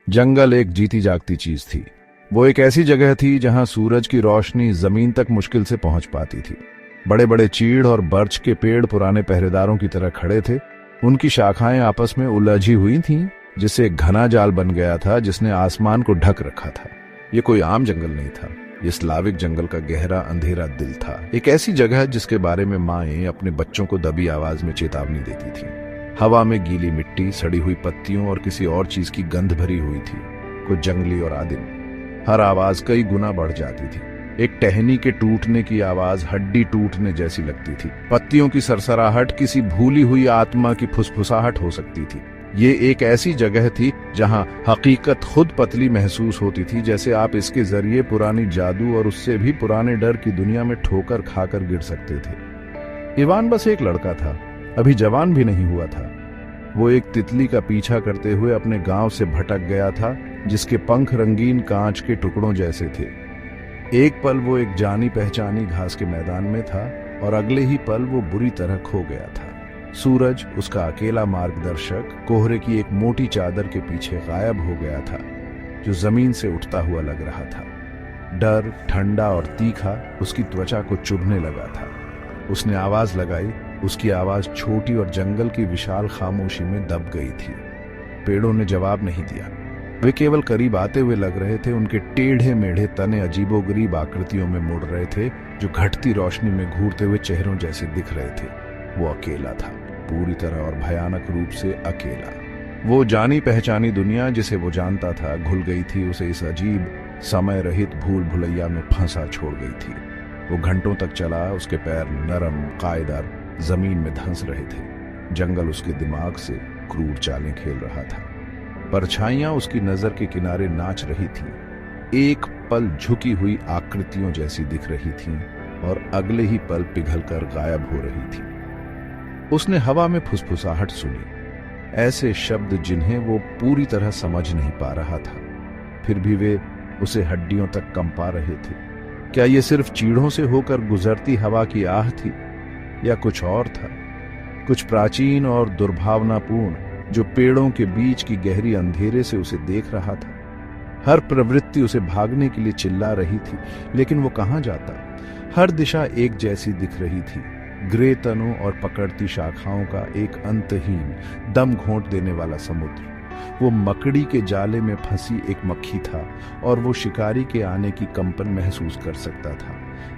जंगल एक जीती जागती चीज थी। वो एक ऐसी जगह थी जहां सूरज की रोशनी जमीन तक मुश्किल से पहुंच पाती थी। बड़े बड़े चीड़ और बर्च के पेड़ पुराने पहरेदारों की तरह खड़े थे। उनकी शाखाएं आपस में उलझी हुई थीं, जिससे एक घना जाल बन गया था जिसने आसमान को ढक रखा था। ये कोई आम जंगल नहीं था, ये स्लाविक जंगल का गहरा अंधेरा दिल था। एक ऐसी जगह जिसके बारे में माएं अपने बच्चों को दबी आवाज में चेतावनी देती थी। हवा में गीली मिट्टी, सड़ी हुई पत्तियों और किसी और चीज की गंध भरी हुई थी, कुछ जंगली और आदिम। हर आवाज कई गुना बढ़ जाती थी। एक टहनी के टूटने की आवाज हड्डी टूटने जैसी लगती थी। पत्तियों की सरसराहट किसी भूली हुई आत्मा की फुसफुसाहट हो सकती थी। ये एक ऐसी जगह थी जहां हकीकत खुद पतली महसूस होती थी, जैसे आप इसके जरिए पुरानी जादू और उससे भी पुराने डर की दुनिया में ठोकर खाकर गिर सकते थे। इवान बस एक लड़का था, अभी जवान भी नहीं हुआ था। वो एक तितली का पीछा करते हुए अपने गांव से भटक गया था, जिसके पंख रंगीन कांच के टुकड़ों जैसे थे। एक पल वो एक जानी पहचानी घास के मैदान में था और अगले ही पल वो बुरी तरह खो गया था। सूरज, उसका अकेला मार्गदर्शक, कोहरे की एक मोटी चादर के पीछे गायब हो गया था, जो जमीन से उठता हुआ लग रहा था। डर, ठंडा और तीखा, उसकी त्वचा को चुभने लगा था। उसने आवाज लगाई। उसकी आवाज छोटी और जंगल की विशाल खामोशी में दब गई थी। पेड़ों ने जवाब नहीं दिया, वे केवल करीब आते हुए लग रहे थे। उनके टेढ़े मेढ़े तने अजीबोगरीब आकृतियों में मुड़ रहे थे, जो घटती रोशनी में घूरते हुए चेहरों जैसे दिख रहे थे। वो अकेला था, पूरी तरह और भयानक रूप से अकेला। वो जानी पहचानी दुनिया जिसे वो जानता था घुल गई थी, उसे इस अजीब समय रहित भूल भुलैया में फंसा छोड़ गई थी। वो घंटों तक चला, उसके पैर नरम कायदार जमीन में धंस रहे थे। जंगल उसके दिमाग से क्रूर चालें खेल रहा था। परछाइयां उसकी नजर के किनारे नाच रही थीं, एक पल झुकी हुई आकृतियों जैसी दिख रही थीं और अगले ही पल पिघलकर गायब हो रही थी। उसने हवा में फुसफुसाहट सुनी, ऐसे शब्द जिन्हें वो पूरी तरह समझ नहीं पा रहा था, फिर भी वे उसे हड्डियों तक कंपा रहे थे। क्या ये सिर्फ चीड़ों से होकर गुजरती हवा की आह थी, या कुछ और था, कुछ प्राचीन और दुर्भावनापूर्ण, जो पेड़ों के बीच की गहरी अंधेरे से उसे देख रहा था। हर प्रवृत्ति उसे भागने के लिए चिल्ला रही थी, लेकिन वो कहां जाता। हर दिशा एक जैसी दिख रही थी, ग्रे तनों और पकड़ती शाखाओं का एक अंतहीन, दम घोंट देने वाला समुद्र। वो मकड़ी के जाले में फंसी एक मक्खी था और वो शिकारी के आने की कंपन महसूस कर सकता था।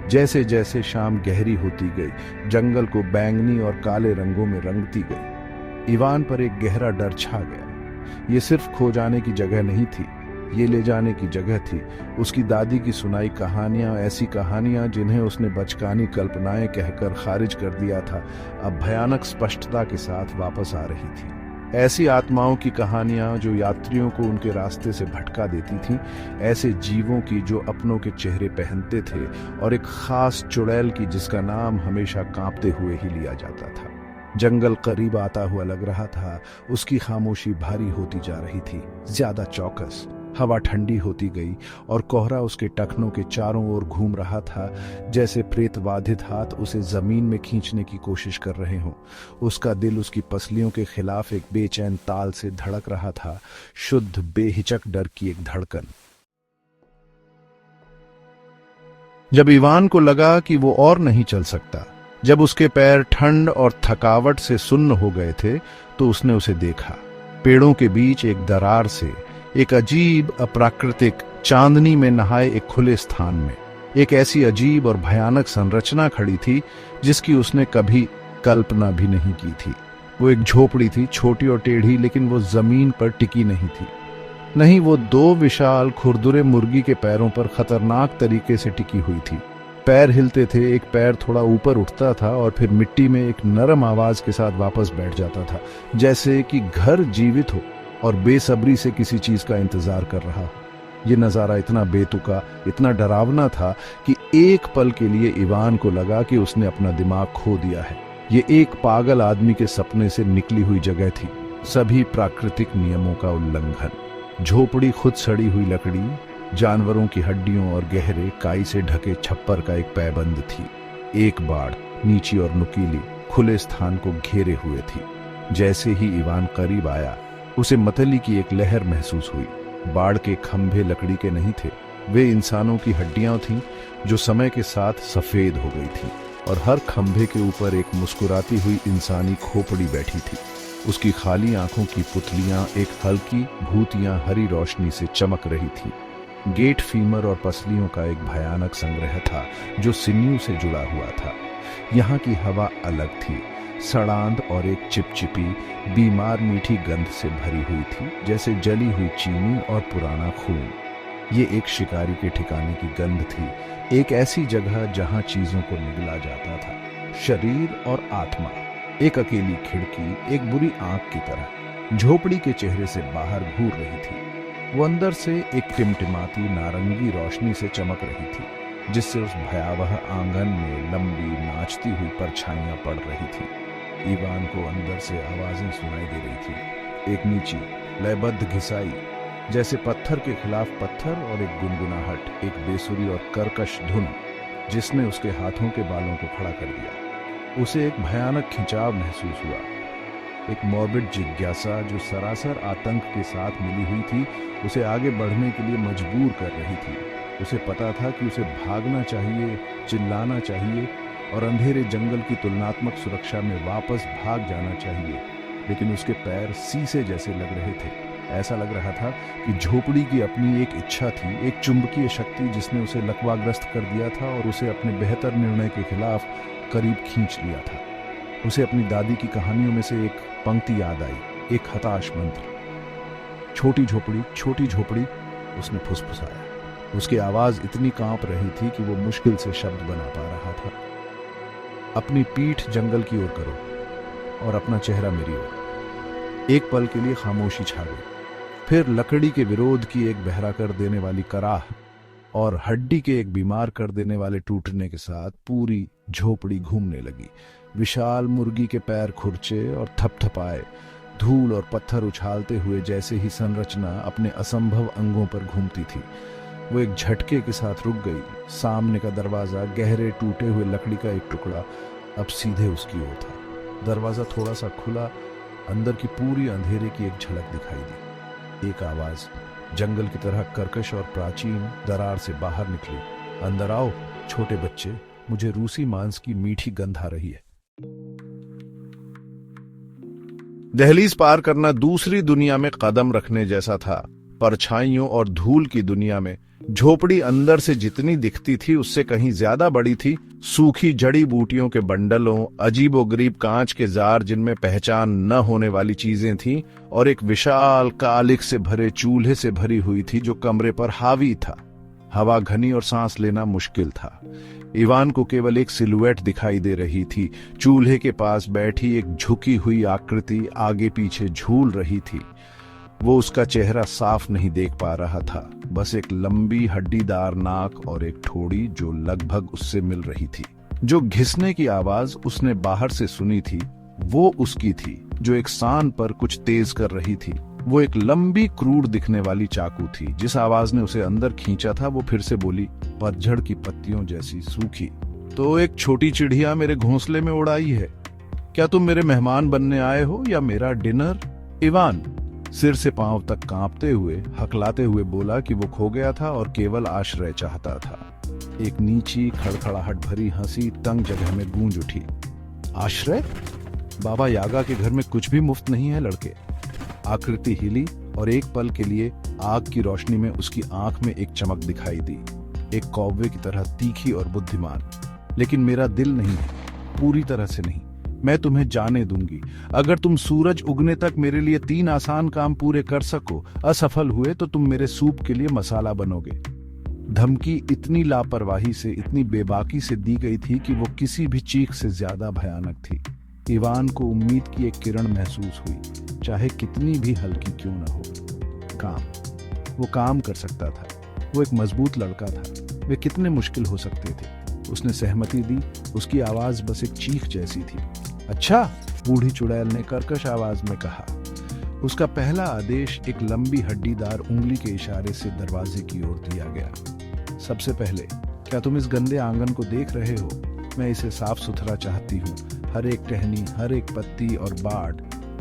जैसे जैसे शाम गहरी होती गई, जंगल को बैंगनी और काले रंगों में रंगती गई। इवान पर एक गहरा डर छा गया। ये सिर्फ खो जाने की जगह नहीं थी, ये ले जाने की जगह थी। उसकी दादी की सुनाई कहानियां, ऐसी कहानियां जिन्हें उसने बचकानी कल्पनाएं कहकर खारिज कर दिया था, अब भयानक स्पष्टता के साथ वापस आ रही थी। ऐसी आत्माओं की कहानियां जो यात्रियों को उनके रास्ते से भटका देती थीं, ऐसे जीवों की जो अपनों के चेहरे पहनते थे और एक खास चुड़ैल की जिसका नाम हमेशा कांपते हुए ही लिया जाता था। जंगल करीब आता हुआ लग रहा था, उसकी खामोशी भारी होती जा रही थी, ज्यादा चौकस। हवा ठंडी होती गई और कोहरा उसके टखनों के चारों ओर घूम रहा था, जैसे प्रेतवाधित हाथ उसे जमीन में खींचने की कोशिश कर रहे हों। उसका दिल उसकी पसलियों के खिलाफ एक बेचैन ताल से धड़क रहा था, शुद्ध बेहिचक डर की एक धड़कन। जब इवान को लगा कि वो और नहीं चल सकता, जब उसके पैर ठंड और थकावट से सुन्न हो गए थे, तो उसने उसे देखा। पेड़ों के बीच एक दरार से, एक अजीब अप्राकृतिक चांदनी में नहाए एक खुले स्थान में, एक ऐसी अजीब और भयानक संरचना खड़ी थी जिसकी उसने कभी कल्पना भी नहीं की थी। वो एक झोपड़ी थी, छोटी और टेढ़ी, लेकिन वो जमीन पर टिकी नहीं थी। नहीं, वो दो विशाल खुरदुरे मुर्गी के पैरों पर खतरनाक तरीके से टिकी हुई थी। पैर हिलते थे, एक पैर थोड़ा ऊपर उठता था और फिर मिट्टी में एक नरम आवाज के साथ वापस बैठ जाता था, जैसे कि घर जीवित हो और बेसब्री से किसी चीज का इंतजार कर रहा हो। ये नजारा इतना बेतुका, इतना डरावना था कि एक पल के लिए इवान को लगा कि उसने अपना दिमाग खो दिया है। ये एक पागल आदमी के सपने से निकली हुई जगह थी, सभी प्राकृतिक नियमों का उल्लंघन। झोपड़ी खुद सड़ी हुई लकड़ी, जानवरों की हड्डियों और गहरे काई से ढके छप्पर का एक पैबंद थी। एक बाड़, नीची और नुकीली, खुले स्थान को घेरे हुए थी। जैसे ही इवान करीब आया, उसे मतली की एक लहर महसूस हुई। बाड़ के खंभे लकड़ी के नहीं थे, वे इंसानों की हड्डियां थीं जो समय के साथ सफेद हो गई थी, और हर खंभे के ऊपर एक मुस्कुराती हुई इंसानी खोपड़ी बैठी थी। उसकी खाली आंखों की पुतलियां एक हल्की भूतियां हरी रोशनी से चमक रही थी। गेट फीमर और पसलियों का एक भयानक संग्रह था जो सिन्यू से जुड़ा हुआ था। यहाँ की हवा अलग थी, सड़ांध और एक चिपचिपी बीमार मीठी गंध से भरी हुई थी, जैसे जली हुई चीनी और पुराना खून। ये एक शिकारी के ठिकाने की गंध थी, एक ऐसी जगह जहां चीजों को निगला जाता था, शरीर और आत्मा। एक अकेली खिड़की एक बुरी आंख की तरह झोपड़ी के चेहरे से बाहर घूर रही थी। वो अंदर से एक टिमटिमाती नारंगी रोशनी से चमक रही थी, जिससे उस भयावह आंगन में लंबी नाचती हुई परछाइयां पड़ रही थी। इवान को अंदर से आवाजें सुनाई दे रही थी, एक नीची लयबद्ध घिसाई जैसे पत्थर के खिलाफ पत्थर, और एक गुनगुनाहट, एक बेसुरी और कर्कश धुन जिसने उसके हाथों के बालों को खड़ा कर दिया। उसे एक भयानक खिंचाव महसूस हुआ, एक मॉर्बिड जिज्ञासा जो सरासर आतंक के साथ मिली हुई थी, उसे आगे बढ़ने के लिए मजबूर कर रही थी। उसे पता था कि उसे भागना चाहिए, चिल्लाना चाहिए और अंधेरे जंगल की तुलनात्मक सुरक्षा में वापस भाग जाना चाहिए, लेकिन उसके पैर शीशे जैसे लग रहे थे। ऐसा लग रहा था कि झोपड़ी की अपनी एक इच्छा थी, एक चुंबकीय शक्ति जिसने उसे लकवाग्रस्त कर दिया था और उसे अपने बेहतर निर्णय के खिलाफ करीब खींच लिया था। उसे अपनी दादी की कहानियों में से एक पंक्ति याद आई, एक हताश मंत्र, छोटी झोपड़ी, उसने फुसफुसाया। उसकी आवाज इतनी कांप रही थी कि वो मुश्किल से शब्द बना पा रहा था। अपनी पीठ जंगल की ओर करो और अपना चेहरा मेरी ओर। एक पल के लिए खामोशी छा गई, फिर लकड़ी के विरोध की एक बहरा कर देने वाली कराह और हड्डी के एक बीमार कर देने वाले टूटने के साथ पूरी झोपड़ी घूमने लगी। विशाल मुर्गी के पैर खुरचे और थपथपाए, धूल और पत्थर उछालते हुए जैसे ही संरचना अपने असंभव अंगों पर घूमती थी। वो एक झटके के साथ रुक गई। सामने का दरवाजा, गहरे टूटे हुए लकड़ी का एक टुकड़ा, अब सीधे उसकी ओर था। दरवाजा थोड़ा सा खुला, अंदर की पूरी अंधेरे की एक झलक दिखाई दी। एक आवाज, जंगल की तरह कर्कश और प्राचीन, दरार से बाहर निकली, अंदर आओ छोटे बच्चे, मुझे रूसी मांस की मीठी गंध आ रही है। दहलीज पार करना दूसरी दुनिया में कदम रखने जैसा था। परछाइयों और धूल की दुनिया में झोपड़ी अंदर से जितनी दिखती थी उससे कहीं ज्यादा बड़ी थी। सूखी जड़ी बूटियों के बंडलों, अजीबोगरीब कांच के जार जिनमें पहचान न होने वाली चीजें थीं, और एक विशाल कालिख से भरे चूल्हे से भरी हुई थी जो कमरे पर हावी था। हवा घनी और सांस लेना मुश्किल था। इवान को केवल एक सिलुएट दिखाई दे रही थी। चूल्हे के पास बैठी एक झुकी हुई आकृति आगे पीछे झूल रही थी। वो उसका चेहरा साफ नहीं देख पा रहा था, बस एक लंबी हड्डीदार नाक और एक ठोड़ी जो लगभग उससे मिल रही थी। जो घिसने की आवाज उसने बाहर से सुनी थी वो उसकी थी, जो एक सान पर कुछ तेज कर रही थी। वो एक लंबी क्रूर दिखने वाली चाकू थी। जिस आवाज ने उसे अंदर खींचा था वो फिर से बोली, पतझड़ की पत्तियों जैसी सूखी। तो एक छोटी चिड़िया मेरे घोंसले में उड़ाई है। क्या तुम मेरे मेहमान बनने आए हो या मेरा डिनर? इवान सिर से पांव तक कांपते हुए, हकलाते हुए बोला कि वो खो गया था और केवल आश्रय चाहता था। एक नीची खड़खड़ाहट भरी हंसी तंग जगह में गूंज उठी। आश्रय? बाबा यागा के घर में कुछ भी मुफ्त नहीं है लड़के। आकृति हिली और एक पल के लिए आग की रोशनी में उसकी आंख में एक चमक दिखाई दी, एक कौवे की तरह तीखी और बुद्धिमान। लेकिन मेरा दिल नहीं है, पूरी तरह से नहीं। मैं तुम्हें जाने दूंगी अगर तुम सूरज उगने तक मेरे लिए 3 आसान काम पूरे कर सको। असफल हुए तो तुम मेरे सूप के लिए मसाला बनोगे। धमकी इतनी लापरवाही से, इतनी बेबाकी से दी गई थी कि वो किसी भी चीख से ज्यादा भयानक थी। इवान को उम्मीद की एक किरण महसूस हुई, चाहे कितनी भी हल्की क्यों न हो। वो काम कर सकता था। वो एक मजबूत लड़का था। वे कितने मुश्किल हो सकते थे। उसने सहमति दी। उसकी आवाज बस एक चीख जैसी थी। अच्छा, बूढ़ी चुड़ैल ने कर्कश आवाज में कहा। उसका पहला आदेश एक लंबी हड्डीदार उंगली के इशारे से दरवाजे की ओर दिया गया। सबसे पहले, क्या तुम इस गंदे आंगन को देख रहे हो? मैं इसे साफ सुथरा चाहती हूँ। हर एक टहनी, हर एक पत्ती और बाड़,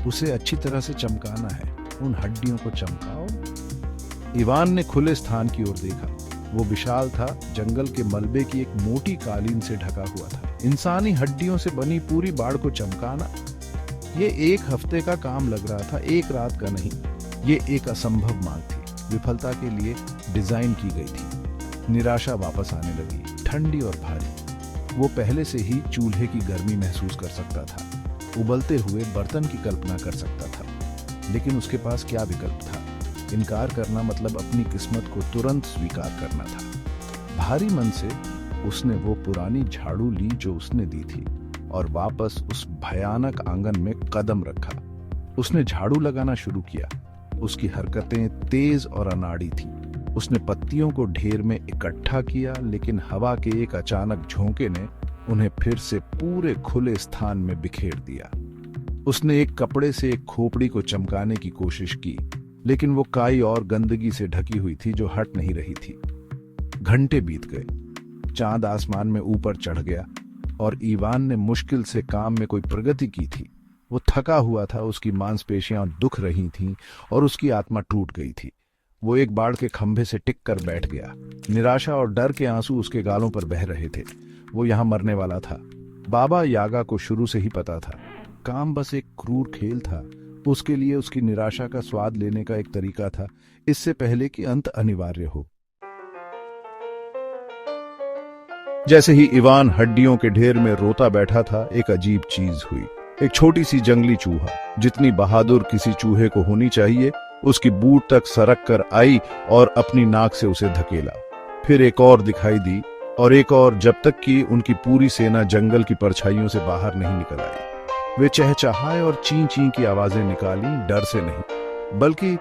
उसे अच्छी तरह से चमकाना है। उन हड्डियों को चमकाओ। इवान ने खुले स्थान की ओर देखा। वो विशाल था, जंगल के मलबे की एक मोटी कालीन से ढका हुआ था। इंसानी हड्डियों से बनी पूरी बाड़ को चमकाना, ये एक हफ्ते का काम लग रहा था, एक रात का नहीं। ये एक असंभव मांग थी, विफलता के लिए डिजाइन की गई थी। निराशा वापस आने लगी, ठंडी और भारी। वो पहले से ही चूल्हे की गर्मी महसूस कर सकता था, उबलते हुए बर्तन की कल्पना कर सकता था, लेकिन उसके पास क्या विकल्प था? इनकार करना मतलब अपनी किस्मत को तुरंत स्वीकार करना था। भारी मन से उसने वो पुरानी झाड़ू ली जो उसने दी थी और वापस उस भयानक आंगन में कदम रखा। उसने झाड़ू लगाना शुरू किया। उसकी हरकतें तेज और अनाड़ी थीं। उसने पत्तियों को ढेर में इकट्ठा किया, लेकिन हवा के एक अचानक झोंके ने उन्हें फिर से पूरे खुले स्थान में बिखेर दिया। उसने एक कपड़े से एक खोपड़ी को चमकाने की कोशिश की, लेकिन वो काई और गंदगी से ढकी हुई थी जो हट नहीं रही थी। घंटे बीत गए, चांद आसमान में ऊपर चढ़ गया और इवान ने मुश्किल से काम में कोई प्रगति की थी। वो थका हुआ था, उसकी मांसपेशियां दुख रही थीं और उसकी आत्मा टूट गई थी। वो एक बाड़ के खंभे से टिक कर बैठ गया। निराशा और डर के आंसू उसके गालों पर बह रहे थे। वो यहां मरने वाला था। बाबा यागा को शुरू से ही पता था, काम बस एक क्रूर खेल था। उसके लिए उसकी निराशा का स्वाद लेने का एक तरीका था, इससे पहले कि अंत अनिवार्य हो। जैसे ही इवान हड्डियों के ढेर में रोता बैठा था, एक अजीब चीज हुई। एक छोटी सी जंगली चूहा, जितनी बहादुर किसी चूहे को होनी चाहिए, उसकी बूट तक सरक कर आई और अपनी नाक से उसे धकेला। फिर एक और दिखाई दी और एक और, जब तक कि उनकी पूरी सेना जंगल की परछाइयों से बाहर नहीं निकल आई। वे चहचहाए और ची ची की आवाजें निकाली, डर से नहीं, बल्कि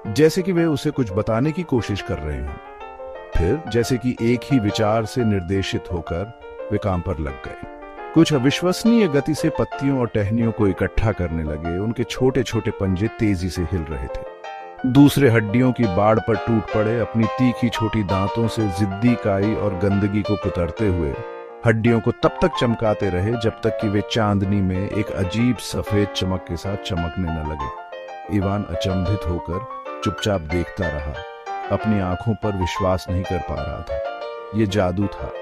जैसे कि वे उसे कुछ बताने की कोशिश कर रहे हों। फिर जैसे कि एक ही विचार से निर्देशित होकर वे काम पर लग गए। कुछ अविश्वसनीय गति से पत्तियों और टहनियों को इकट्ठा करने लगे। उनके छोटे छोटे पंजे तेजी से हिल रहे थे। दूसरे हड्डियों की बाड़ पर टूट पड़े, अपनी तीखी छोटी दांतों से जिद्दी काई और गंदगी को कुतरते हुए हड्डियों को तब तक चमकाते रहे जब तक कि वे चांदनी में एक अजीब सफेद चमक के साथ चमकने न लगे। इवान अचंभित होकर चुपचाप देखता रहा, अपनी आंखों पर विश्वास नहीं कर पा रहा था। ये जादू था।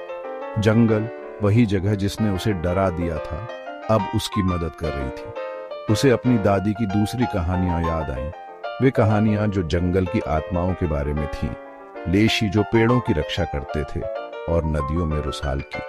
जंगल, वही जगह जिसने उसे डरा दिया था, अब उसकी मदद कर रही थी। उसे अपनी दादी की दूसरी कहानियां याद आईं। वे कहानियां जो जंगल की आत्माओं के बारे में थीं, लेशी जो पेड़ों की रक्षा करते थे और नदियों में रुसाल की।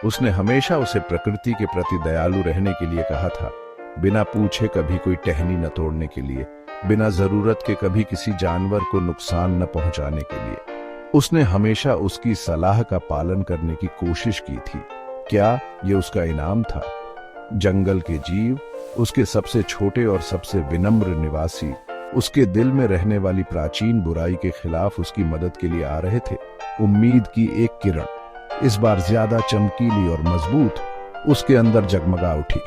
उसने हमेशा उसे प्रकृति के प्रति दयालु रहने के लिए कहा था, बिना पूछे कभी कोई टहनी न तोड़ने के लिए, बिना जरूरत के कभी किसी जानवर को नुकसान न पहुंचाने के लिए। उसने हमेशा उसकी सलाह का पालन करने की कोशिश की थी। क्या ये उसका इनाम था? जंगल के जीव, उसके सबसे छोटे और सबसे विनम्र निवासी, उसके दिल में रहने वाली प्राचीन बुराई के खिलाफ उसकी मदद के लिए आ रहे थे। उम्मीद की एक किरण, इस बार ज्यादा चमकीली और मजबूत, उसके अंदर जगमगा उठी।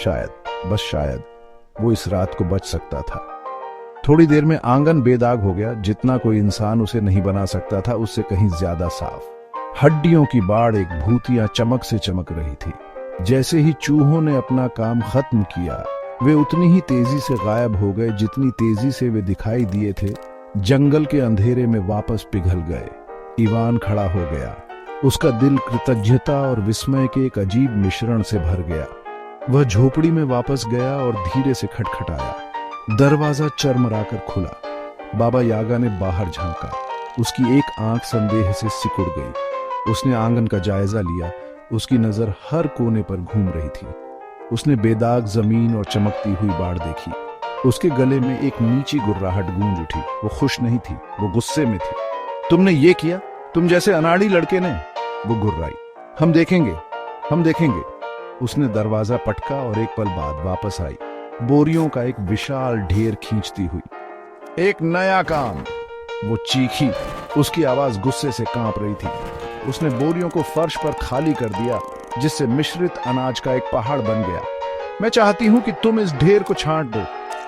शायद, बस शायद, वो इस रात को बच सकता था। थोड़ी देर में आंगन बेदाग हो गया। जितना कोई इंसान उसे नहीं बना सकता था, उससे कहीं ज्यादा साफ। हड्डियों की बाड़ एक भूतिया चमक से चमक रही थी। जैसे ही चूहों ने अपना काम खत्म किया, वे उतनी ही तेजी से गायब हो गए जितनी तेजी से वे दिखाई दिए थे। जंगल के अंधेरे में वापस पिघल गए। इवान खड़ा हो गया। उसका दिल कृतज्ञता और विस्मय के एक अजीब मिश्रण से भर गया। वह झोपड़ी में वापस गया और धीरे से खटखटाया। दरवाजा चरमराकर खुला। बाबा यागा ने बाहर झांका। उसकी एक आंख संदेह से सिकुड़ गई। उसने आंगन का जायजा लिया। उसकी नजर हर कोने पर घूम रही थी। उसने बेदाग जमीन और चमकती हुई बाड़ देखी। उसके गले में एक नीची गुर्राहट गूंज उठी। वो खुश नहीं थी, वो गुस्से में थी। तुमने ये किया, तुम जैसे अनाड़ी लड़के ने, वो गुर्राई। हम देखेंगे, हम देखेंगे। उसने दरवाजा पटका और एक पल बाद वापस आई, बोरियों का एक विशाल ढेर खींचती हुई। एक नया काम, वो चीखी। उसकी आवाज गुस्से से कांप रही थी। उसने बोरियों को फर्श पर खाली कर दिया, जिससे मिश्रित अनाज का एक पहाड़ बन गया। मैं चाहती हूं कि तुम इस ढेर को छांट दो।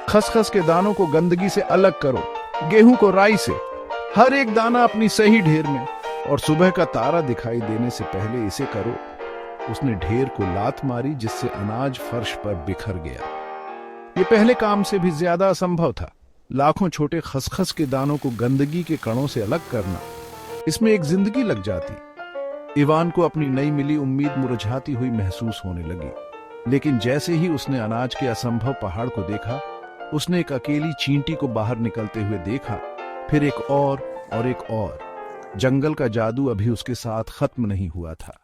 खसखस के दानों को गंदगी से अलग करो, गेहूं को राई से, हर एक दाना अपनी सही ढेर में, और सुबह का तारा दिखाई देने से पहले इसे करो। उसने ढेर को लात मारी, जिससे अनाज फर्श पर बिखर गया। ये पहले काम से भी ज्यादा असंभव था। लाखों छोटे खसखस के दानों को गंदगी के कणों से अलग करना, इसमें एक जिंदगी लग जाती। इवान को अपनी नई मिली उम्मीद मुरझाती हुई महसूस होने लगी। लेकिन जैसे ही उसने अनाज के असंभव पहाड़ को देखा, उसने एक अकेली चींटी को बाहर निकलते हुए देखा, फिर एक और एक और। जंगल का जादू अभी उसके साथ खत्म नहीं हुआ था।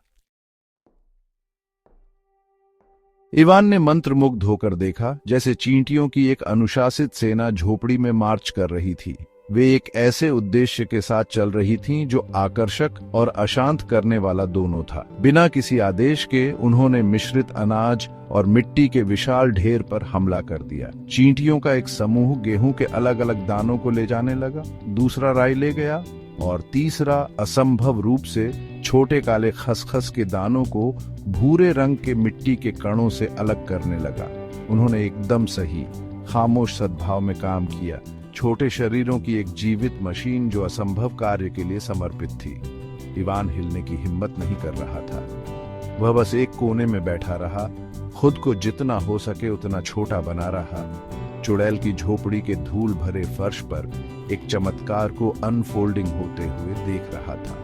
इवान ने मंत्रमुग्ध होकर देखा, जैसे चींटियों की एक अनुशासित सेना झोपड़ी में मार्च कर रही थी। वे एक ऐसे उद्देश्य के साथ चल रही थीं जो आकर्षक और अशांत करने वाला दोनों था। बिना किसी आदेश के उन्होंने मिश्रित अनाज और मिट्टी के विशाल ढेर पर हमला कर दिया। चींटियों का एक समूह गेहूं के अलग अलग दानों को ले जाने लगा, दूसरा राई ले गया और तीसरा असंभव रूप से छोटे काले खसखस के दानों को भूरे रंग के मिट्टी के कणों से अलग करने लगा। उन्होंने एकदम सही, खामोश सद्भाव में काम किया, छोटे शरीरों की एक जीवित मशीन जो असंभव कार्य के लिए समर्पित थी। इवान हिलने की हिम्मत नहीं कर रहा था। वह बस एक कोने में बैठा रहा, खुद को जितना हो सके उतना छोटा बना रहा। चुड़ैल की झोपड़ी के धूल भरे फर्श पर एक चमत्कार को अनफोल्डिंग होते हुए देख रहा था।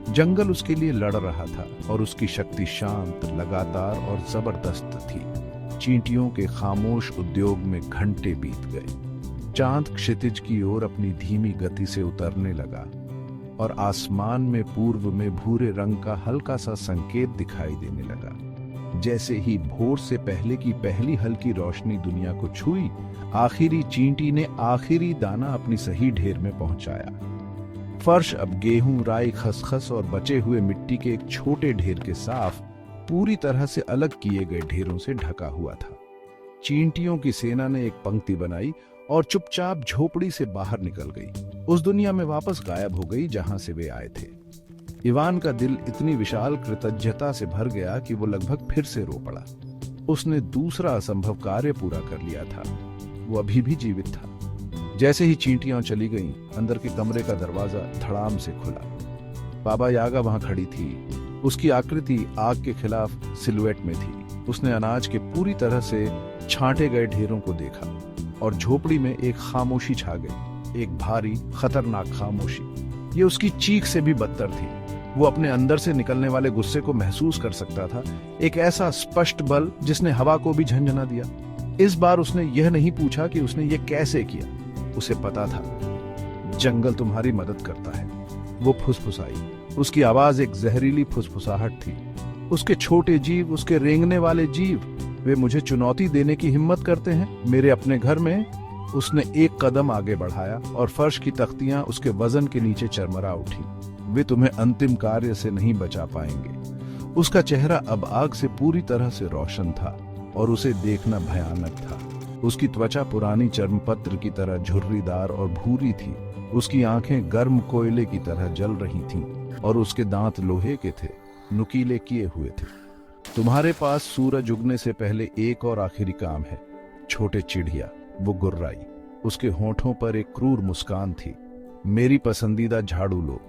जंगल उसके लिए लड़ रहा था और उसकी शक्ति शांत, लगातार और जबरदस्त थी। चींटियों के खामोश उद्योग में घंटे बीत गए। चांद क्षितिज की ओर अपनी धीमी गति से उतरने लगा और आसमान में पूर्व में भूरे रंग का हल्का सा संकेत दिखाई देने लगा। जैसे ही भोर से पहले की पहली हल्की रोशनी दुनिया को छुई, आखिरी चींटी ने आखिरी दाना अपनी सही ढेर में पहुंचाया। फर्श अब गेहूं, राई, खसखस और बचे हुए मिट्टी के एक छोटे ढेर के साफ, पूरी तरह से अलग किए गए ढेरों से ढका हुआ था। चींटियों की सेना ने एक पंक्ति बनाई और चुपचाप झोपड़ी से बाहर निकल गई, उस दुनिया में वापस गायब हो गई जहां से वे आए थे। इवान का दिल इतनी विशाल कृतज्ञता से भर गया कि वो लगभग फिर से रो पड़ा। उसने दूसरा असंभव कार्य पूरा कर लिया था। वो अभी भी जीवित था। जैसे ही चींटियां चली गईं, अंदर के कमरे का दरवाजा धड़ाम से खुला। बाबा यागा वहां खड़ी थी। उसकी आकृति आग के खिलाफ सिलुएट में थी। उसने अनाज के पूरी तरह से छांटे गए ढेरों को देखा और झोपड़ी में एक खामोशी छा गई, एक भारी खतरनाक खामोशी। ये उसकी चीख से भी बदतर थी। वो अपने अंदर से निकलने वाले गुस्से को महसूस कर सकता था, एक ऐसा स्पष्ट बल जिसने हवा को भी झंझना दिया। इस बार उसने यह नहीं पूछा कि उसने ये कैसे किया। उसे पता था जंगल तुम्हारी मदद करता है। वो फुसफुसाई। उसकी आवाज एक जहरीली फुसफुसाहट थी। उसके छोटे जीव, उसके रेंगने वाले जीव, वे मुझे चुनौती देने की हिम्मत करते हैं मेरे अपने घर में। उसने एक कदम आगे बढ़ाया और फर्श की तख्तियां उसके वजन के नीचे चरमरा उठी। वे तुम्हें अंतिम कार्य से नहीं बचा पाएंगे। उसका चेहरा अब आग से पूरी तरह से रोशन था और उसे देखना भयानक था। उसकी त्वचा पुरानी चर्मपत्र की तरह झुर्रीदार और भूरी थी। उसकी आंखें गर्म कोयले की तरह जल रही थीं और उसके दांत लोहे के थे, नुकीले किए हुए थे। तुम्हारे पास सूरज उगने से पहले एक और आखिरी काम है, छोटे चिड़िया। वो गुर्राई। उसके होठों पर एक क्रूर मुस्कान थी। मेरी पसंदीदा झाड़ू लो।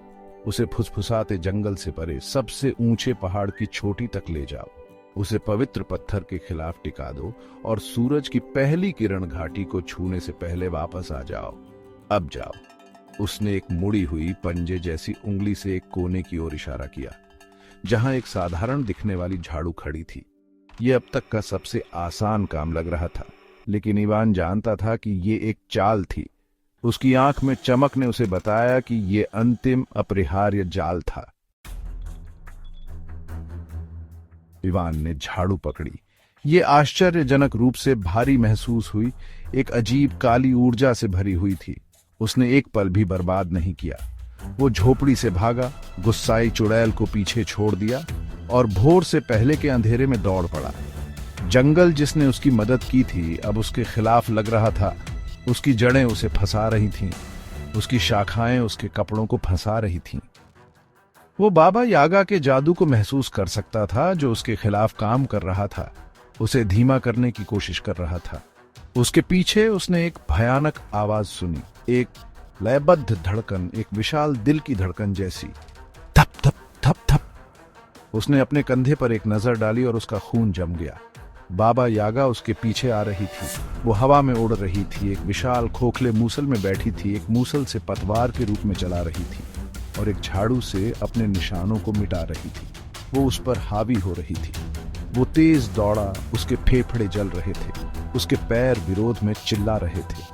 उसे फुसफुसाते जंगल से परे सबसे ऊंचे पहाड़ की चोटी तक ले जाओ। उसे पवित्र पत्थर के खिलाफ टिका दो और सूरज की पहली किरण घाटी को छूने से पहले वापस आ जाओ। अब जाओ। उसने एक मुड़ी हुई पंजे जैसी उंगली से एक कोने की ओर इशारा किया, जहां एक साधारण दिखने वाली झाड़ू खड़ी थी। यह अब तक का सबसे आसान काम लग रहा था, लेकिन इवान जानता था कि ये एक चाल थी। उसकी आंख में चमक ने उसे बताया कि यह अंतिम अपरिहार्य जाल था। इवान ने झाड़ू पकड़ी। ये आश्चर्यजनक रूप से भारी महसूस हुई, एक अजीब काली ऊर्जा से भरी हुई थी। उसने एक पल भी बर्बाद नहीं किया। वो झोपड़ी से भागा, गुस्साई चुड़ैल को पीछे छोड़ दिया और भोर से पहले के अंधेरे में दौड़ पड़ा। जंगल जिसने उसकी मदद की थी अब उसके खिलाफ लग रहा था। उसकी जड़ें उसे फंसा रही थीं, उसकी शाखाएं उसके कपड़ों को फंसा रही थीं। वो बाबा यागा के जादू को महसूस कर सकता था जो उसके खिलाफ काम कर रहा था, उसे धीमा करने की कोशिश कर रहा था। उसके पीछे उसने एक भयानक आवाज सुनी, एक लयबद्ध धड़कन, एक विशाल दिल की धड़कन जैसी। थप थप थप थप। उसने अपने कंधे पर एक नजर डाली और उसका खून जम गया। बाबा यागा उसके पीछे आ रही थी। वो हवा में उड़ रही थी, एक विशाल खोखले मूसल में बैठी थी, एक मूसल से पतवार के रूप में चला रही थी और एक झाड़ू से अपने निशानों को मिटा रही थी। वो उस पर हावी हो रही थी। वो तेज दौड़ा, उसके फेफड़े जल रहे थे, उसके पैर विरोध में चिल्ला रहे थे।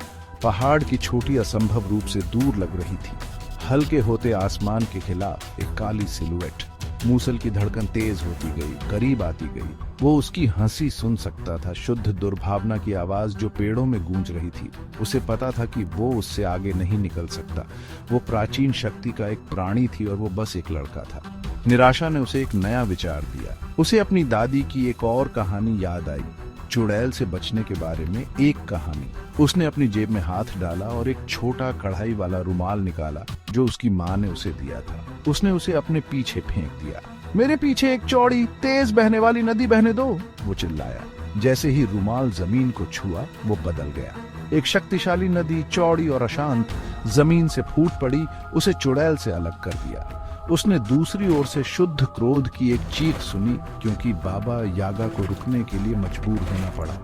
पहाड़ की छोटी असंभव रूप से दूर लग रही थी, हल्के होते आसमान के खिलाफ एक काली सिलुएट। मूसल की धड़कन तेज होती गई, करीब आती गई। वो उसकी हंसी सुन सकता था, शुद्ध दुर्भावना की आवाज जो पेड़ों में गूंज रही थी। उसे पता था कि वो उससे आगे नहीं निकल सकता। वो प्राचीन शक्ति का एक प्राणी थी और वो बस एक लड़का था। निराशा ने उसे एक नया विचार दिया। उसे अपनी दादी की एक और कहानी याद आई, चुड़ैल से बचने के बारे में एक कहानी। उसने अपनी जेब में हाथ डाला और एक छोटा कढ़ाई वाला रुमाल निकाला जो उसकी माँ ने उसे दिया था। उसने उसे अपने पीछे फेंक दिया। मेरे पीछे एक चौड़ी तेज बहने वाली नदी बहने दो, वो चिल्लाया। जैसे ही रुमाल जमीन को छुआ, वो बदल गया। एक शक्तिशाली नदी, चौड़ी और अशांत, जमीन से फूट पड़ी, उसे चुड़ैल से अलग कर दिया। उसने दूसरी ओर से शुद्ध क्रोध की एक चीख सुनी, क्योंकि बाबा यागा को रुकने के लिए मजबूर होना पड़ा।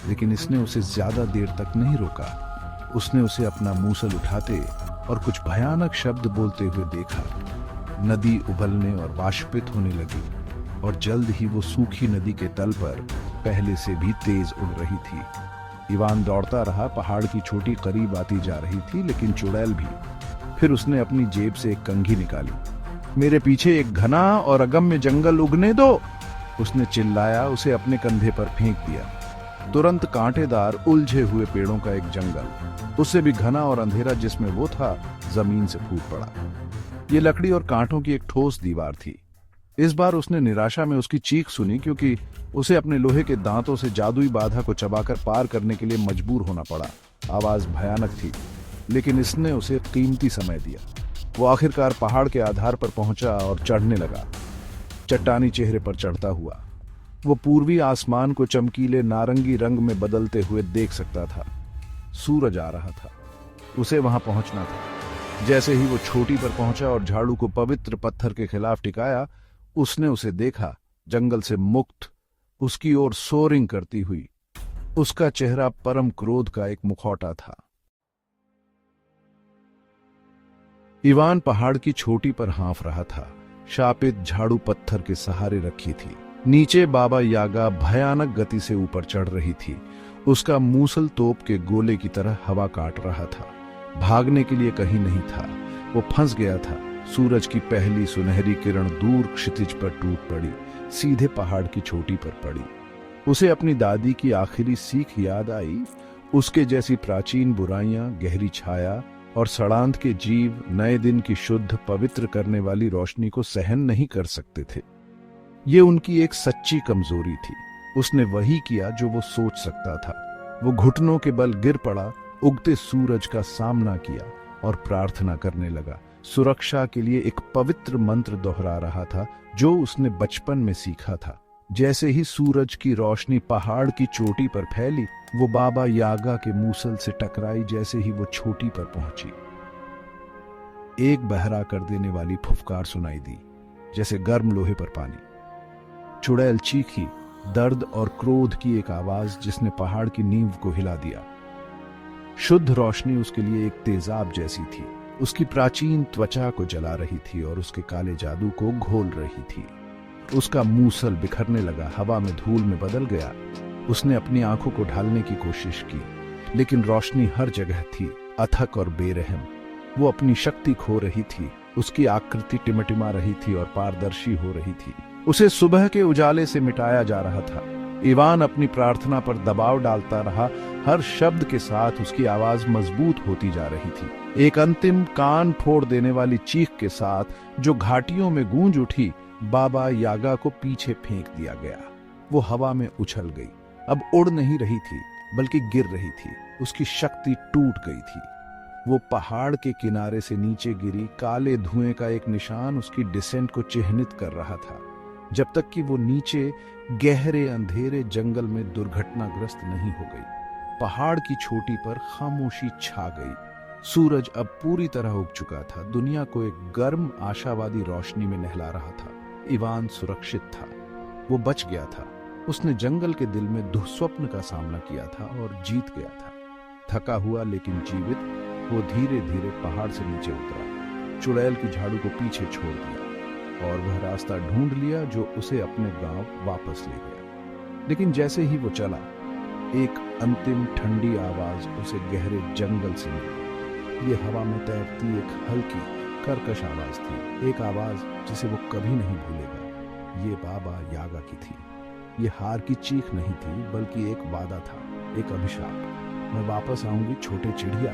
लेकिन इसने उसे ज्यादा देर तक नहीं रोका। उसने उसे अपना मूसल उठाते और कुछ भयानक शब्द बोलते हुए देखा। नदी उबलने और वाष्पित होने लगी और जल्द ही वो सूखी नदी के तल पर पहले से भी तेज उड़ रही थी। इवान दौड़ता रहा, पहाड़ की चोटी करीब आती जा रही थी, लेकिन चुड़ैल भी। फिर उसने अपनी जेब से एक कंघी निकाली। मेरे पीछे एक घना और अगम्य जंगल उगने दो, उसने चिल्लाया। उसे अपने कंधे पर फेंक दिया। तुरंत कांटेदार उलझे हुए पेड़ों का एक जंगल, उससे भी घना और अंधेरा जिसमें वो था, जमीन से फूट पड़ा। ये लकड़ी और कांटों की एक ठोस दीवार थी। इस बार उसने निराशा में उसकी चीख सुनी, क्योंकि उसे अपने लोहे के दांतों से जादुई बाधा को चबाकर पार करने के लिए मजबूर होना पड़ा। आवाज भयानक थी, लेकिन इसने उसे कीमती समय दिया। वो आखिरकार पहाड़ के आधार पर पहुंचा और चढ़ने लगा, चट्टानी चेहरे पर चढ़ता हुआ। वो पूर्वी आसमान को चमकीले नारंगी रंग में बदलते हुए देख सकता था। सूरज आ रहा था, उसे वहां पहुंचना था। जैसे ही वो चोटी पर पहुंचा और झाड़ू को पवित्र पत्थर के खिलाफ टिकाया, उसने उसे देखा, जंगल से मुक्त, उसकी ओर सोरिंग करती हुई। उसका चेहरा परम क्रोध का एक मुखौटा था। इवान पहाड़ की चोटी पर हाँफ रहा था, शापित झाड़ू पत्थर के सहारे रखी थी। नीचे बाबा यागा भयानक गति से ऊपर चढ़ रही थी। उसका मूसल तोप के गोले की तरह हवा काट रहा था। भागने के लिए कहीं नहीं था, वो फंस गया था। सूरज की पहली सुनहरी किरण दूर क्षितिज पर टूट पड़ी, सीधे पहाड़ की चोटी पर पड़ी। उसे अपनी दादी की आखिरी सीख याद आई। उसके जैसी प्राचीन बुराइयां, गहरी छाया और सड़ांत के जीव नए दिन की शुद्ध पवित्र करने वाली रोशनी को सहन नहीं कर सकते थे। ये उनकी एक सच्ची कमजोरी थी। उसने वही किया जो वो सोच सकता था। वो घुटनों के बल गिर पड़ा, उगते सूरज का सामना किया और प्रार्थना करने लगा। सुरक्षा के लिए एक पवित्र मंत्र दोहरा रहा था जो उसने बचपन में सीखा था। जैसे ही सूरज की रोशनी पहाड़ की चोटी पर फैली, वो बाबा यागा के मूसल से टकराई। जैसे ही वो चोटी पर पहुंची, एक बहरा कर देने वाली फुफकार सुनाई दी, जैसे गर्म लोहे पर पानी। चुड़ैल चीखी, दर्द और क्रोध की एक आवाज जिसने पहाड़ की नींव को हिला दिया। शुद्ध रोशनी उसके लिए एक तेजाब जैसी थी, उसकी प्राचीन त्वचा को जला रही थी और उसके काले जादू को घोल रही थी। उसका मूसल बिखरने लगा, हवा में धूल में बदल गया। उसने अपनी आंखों को ढालने की कोशिश की, लेकिन रोशनी हर जगह थी, अथक और बेरहम। वो अपनी शक्ति खो रही थी, उसकी आकृति टिमटिमा रही थी और पारदर्शी हो रही थी। उसे सुबह के उजाले से मिटाया जा रहा था। इवान अपनी प्रार्थना पर दबाव डालता रहा, हर शब्द के साथ उसकी आवाज मजबूत होती जा रही थी। एक अंतिम कान फोड़ देने वाली चीख के साथ जो घाटियों में गूंज उठी, बाबा यागा को पीछे फेंक दिया गया। वो हवा में उछल गई, अब उड़ नहीं रही थी बल्कि गिर रही थी। उसकी शक्ति टूट गई थी। वो पहाड़ के किनारे से नीचे गिरी, काले धुएं का एक निशान उसकी डिसेंट को चिन्हित कर रहा था, जब तक कि वो नीचे गहरे अंधेरे जंगल में दुर्घटनाग्रस्त नहीं हो गई। पहाड़ की चोटी पर खामोशी छा गई। सूरज अब पूरी तरह उग चुका था, दुनिया को एक गर्म आशावादी रोशनी में नहला रहा था। इवान सुरक्षित था, वो बच गया था, उसने जंगल के दिल में दुःस्वप्न का सामना किया था और जीत गया था। थका हुआ लेकिन जीवित, वो धीरे धीरे पहाड़ से नीचे उतरा, चुड़ैल की झाड़ू को पीछे छोड़ दिया और वह रास्ता ढूंढ लिया जो उसे अपने गांव वापस ले गया। लेकिन जैसे ही वो चला, एक अंतिम ठंडी आवाज उसे गहरे जंगल से मिली। ये हवा में तैरती एक हल्की कर्कश आवाज थी, एक आवाज जिसे वो कभी नहीं भूलेगा। ये बाबा यागा की थी। ये हार की चीख नहीं थी, बल्कि एक वादा था, एक अभिशाप। मैं वापस आऊंगी छोटे चिड़िया,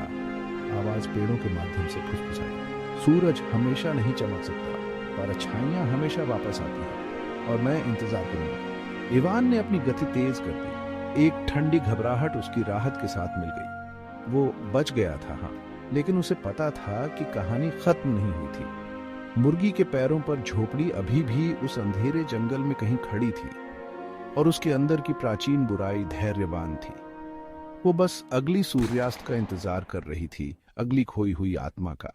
आवाज पेड़ों के माध्यम से फुसफुसाई। सूरज हमेशा नहीं चमक सकता, पर अच्छाइयां हमेशा वापस आती हैं और मैं इंतजार करूंगा। इवान ने अपनी गति तेज कर दी। एक ठंडी घबराहट उसकी राहत के साथ मिल गई। वो बच गया था, हाँ, लेकिन उसे पता था कि कहानी खत्म नहीं हुई थी। मुर्गी के पैरों पर झोपड़ी अभी भी उस अंधेरे जंगल में कहीं खड़ी थी और उसके अंदर की प्राचीन बुराई धैर्यवान थी। वो बस अगली सूर्यास्त का इंतजार कर रही थी, अगली खोई हुई आत्मा का।